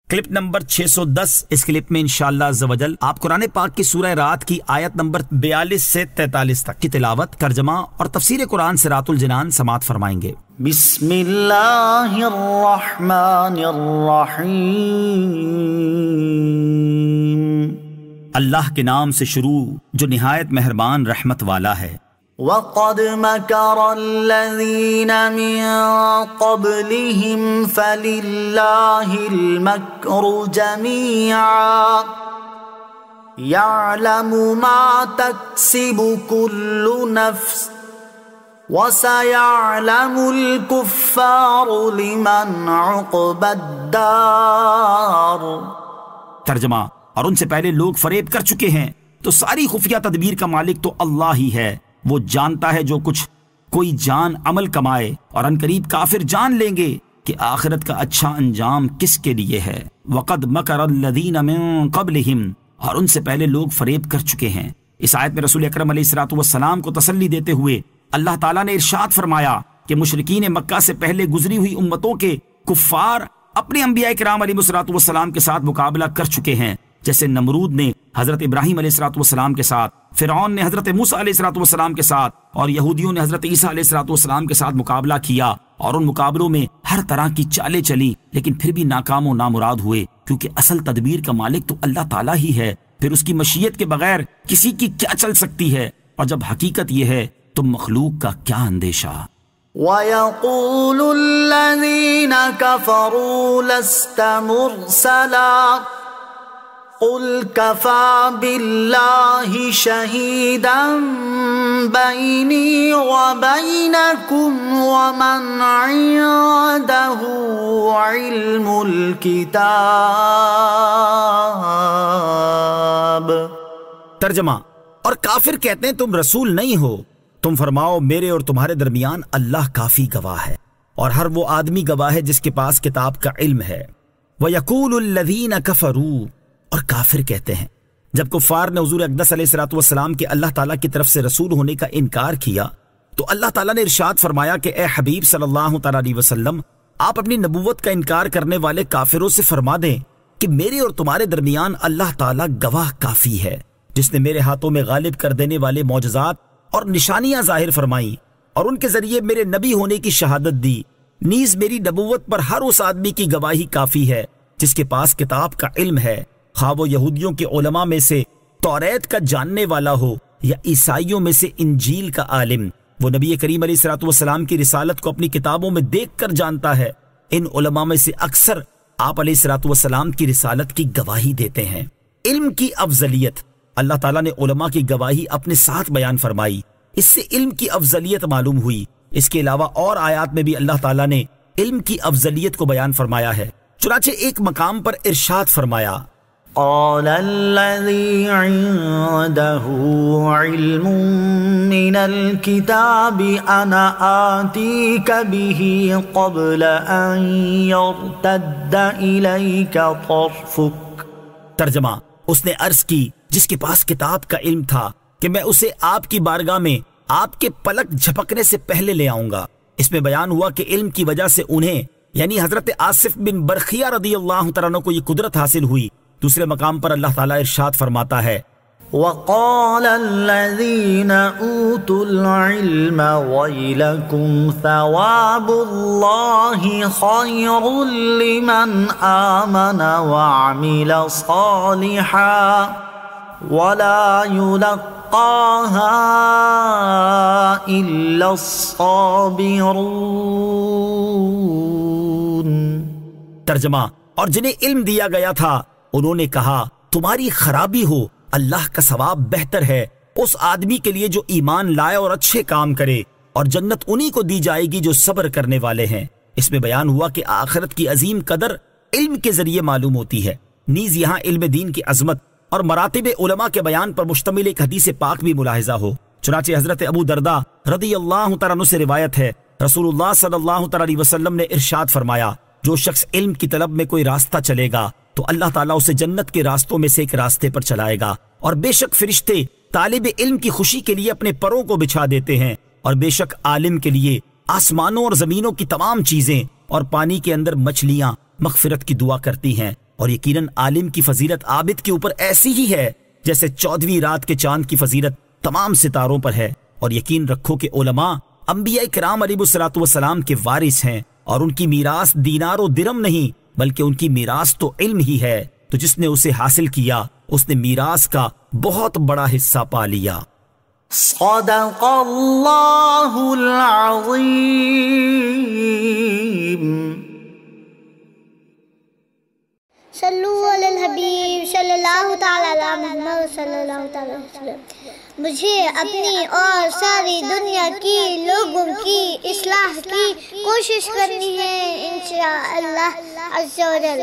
Clip number 610۔ اس clip میں انشاءاللہ عز و جل آپ قرآن پاک کی سورہ رات کی آیت نمبر 42 سے 43 تک کی تلاوت، ترجمہ اور تفسیر قرآن صراط الجنان سماعت فرمائیں گے۔ بسم اللہ الرحمن الرحیم۔ اللہ کے نام سے شروع جو نہایت مہربان رحمت والا ہے۔ وَقَدْ مَكَرَ الَّذِينَ مِن قَبْلِهِمْ فَلِلَّهِ الْمَكْرُ جَمِيعًا يَعْلَمُ مَا تَكْسِبُ كُلُّ نَفْسٍ وَسَيَعْلَمُ الْكُفَّارُ لِمَنْ عُقْبَى الدَّارِ۔ ترجمہ، اور ان سے پہلے لوگ فریب کر چکے ہیں، تو ساری خفیہ تدبیر کا مالک تو اللہ ہی ہے۔ وہ جانتا ہے جو کچھ کوئی جان عمل کمائے، اور عنقریب کافر جان لیں گے کہ آخرت کا اچھا انجام کس کے لیے ہے۔ وَقَدْ مَكَرَ الَّذِينَ مِن قَبْلِهِمْ، اور ان سے پہلے لوگ فریب کر چکے ہیں۔ اس آیت میں رسول اکرم علیہ الصلوۃ والسلام کو تسلی دیتے ہوئے اللہ تعالیٰ نے ارشاد فرمایا کہ مشرکین مکہ سے پہلے گزری ہوئی امتوں کے کفار اپنے انبیاء کرام علیہ الصلوۃ والسلام کے ساتھ مقابلہ کر چکے ہیں، جیسے نمرود نے حضرت ابراہیم علیہ الصلوۃ والسلام کے ساتھ، فرعون نے حضرت موسیٰ علیہ الصلوۃ والسلام کے ساتھ، اور یہودیوں نے حضرت عیسیٰ علیہ الصلوۃ والسلام کے ساتھ مقابلہ کیا، اور ان مقابلوں میں ہر طرح کی چالیں چلی، لیکن پھر بھی ناکام و نامراد ہوئے، کیونکہ اصل تدبیر کا مالک تو اللہ تعالیٰ ہی ہے۔ پھر اس کی مشیت کے بغیر کسی کی کیا چل سکتی ہے، اور جب حقیقت یہ ہے تو مخلوق کا کیا اندیشہ۔ وَيَقُولُ الَّذِينَ كَفَرُوا لَسْتَ مُرْسَلًا قُلْ كَفَى بِاللَّهِ شَهِيدًا بَيْنِي وَبَيْنَكُمْ وَمَنْ عِندَهُ عِلْمُ الْكِتَابِ۔ ترجمہ، اور کافر کہتے ہیں تم رسول نہیں ہو، تم فرماؤ میرے اور تمہارے درمیان اللہ کافی گواہ ہے، اور ہر وہ آدمی گواہ ہے جس کے پاس کتاب کا علم ہے۔ وَيَقُولُ الَّذِينَ كَفَرُوا، اور کافر کہتے ہیں جب کفار نے حضور اقدس علیہ الصلوۃ والسلام کے اللہ تعالیٰ کی طرف سے رسول ہونے کا انکار کیا، تو اللہ تعالیٰ نے ارشاد فرمایا کہ اے حبیب صلی اللہ تعالیٰ علیہ وسلم، آپ اپنی نبوت کا انکار کرنے والے کافروں سے فرما دیں کہ میرے اور تمہارے درمیان اللہ تعالیٰ گواہ کافی ہے، جس نے میرے ہاتھوں میں غالب کر دینے والے معجزات اور نشانیاں ظاہر فرمائیں، اور ان کے ذریعے میرے نبی ہونے کی شہادت دی۔ نیز میری نبوت پر ہر اس آدمی کی گواہی کافی ہے جس کے پاس کتاب کا علم ہے، خواہ وہ یہودیوں کے علماء میں سے توریت کا جاننے والا ہو یا عیسائیوں میں سے انجیل کا عالم۔ وہ نبی کریم علیہ الصلوۃ والسلام کی رسالت کو اپنی کتابوں میں دیکھ کر جانتا ہے۔ ان علماء میں سے اکثر آپ علیہ الصلوۃ والسلام کی رسالت کی گواہی دیتے ہیں۔ علم کی افضلیت، اللہ تعالیٰ نے علماء کی گواہی اپنے ساتھ بیان فرمائی، اس سے علم کی افضلیت معلوم ہوئی۔ اس کے علاوہ اور آیات میں بھی اللہ تعالیٰ نے علم کی افضلیت کو بیان فرمایا ہے۔ چنانچہ ایک مقام پر ارشاد فرمایا، قال الذي عنده علم من الكتاب انا آتيك به قبل ان يرتد اليك طرفك۔ ترجمہ، اس نے عرض کی جس کے پاس کتاب کا علم تھا کہ میں اسے آپ کی بارگاہ میں آپ کے پلک جھپکنے سے پہلے لے آؤں گا۔ اس میں بیان ہوا کہ علم کی وجہ سے انہیں یعنی حضرت آصف بن برخیہ رضی اللہ تعالیٰ عنہ کو یہ قدرت حاصل ہوئی۔ دوسرے مقام پر اللہ تعالیٰ ارشاد فرماتا ہے، وَقَالَ الَّذِينَ أُوتُوا الْعِلْمَ وَيْلَكُمْ ثَوَابُ اللَّهِ خَيْرٌ لِّمَنْ آمَنَ وَعَمِلَ صَالِحًا وَلَا يُلَقَّاهَا إِلَّا الصَّابِرُونَ۔ ترجمہ، اور جنہیں علم دیا گیا تھا انہوں نے کہا تمہاری خرابی ہو، اللہ کا ثواب بہتر ہے اس آدمی کے لیے جو ایمان لائے اور اچھے کام کرے، اور جنت انہی کو دی جائے گی جو صبر کرنے والے ہیں۔ اس میں بیان ہوا کہ آخرت کی عظیم قدر علم کے ذریعے معلوم ہوتی ہے۔ نیز یہاں علم دین کی عظمت اور مراتب علماء کے بیان پر مشتمل ایک حدیث پاک بھی ملاحظہ ہو۔ چنانچہ حضرت ابو درداء رضی اللہ تعالیٰ عنہ سے روایت ہے، رسول اللہ صلی اللہ تعالیٰ علیہ وسلم نے ارشاد فرمایا، جو شخص علم کی طلب میں کوئی راستہ چلے گا تو اللہ تعالیٰ اسے جنت کے راستوں میں سے ایک راستے پر چلائے گا، اور بے شک فرشتے طالب علم کی خوشی کے لیے اپنے پروں کو بچھا دیتے ہیں، اور بے شک عالم کے لیے آسمانوں اور زمینوں کی تمام چیزیں اور پانی کے اندر مچھلیاں مغفرت کی دعا کرتی ہیں۔ اور یقیناً عالم کی فضیلت عابد کے اوپر ایسی ہی ہے جیسے 14ویں رات کے چاند کی فضیلت تمام ستاروں پر ہے۔ اور یقین رکھو کہ علماء انبیاء کرام علیہ الصلوۃ والسلام کے وارث ہیں، اور ان کی میراث دینار و درم نہیں بلکہ ان کی میراث تو علم ہی ہے، تو جس نے اسے حاصل کیا اس نے میراث کا بہت بڑا حصہ پا لیا۔ صدق اللہ العظیم۔ صلو علی الحبیب صلی اللہ تعالی علی محمد صلی اللہ تعالی علیہ وسلم۔ مجھے اپنی اور ساری دنیا کی لوگوں کی اصلاح کی کوشش کرنی ہے انشاءاللہ عز و جل۔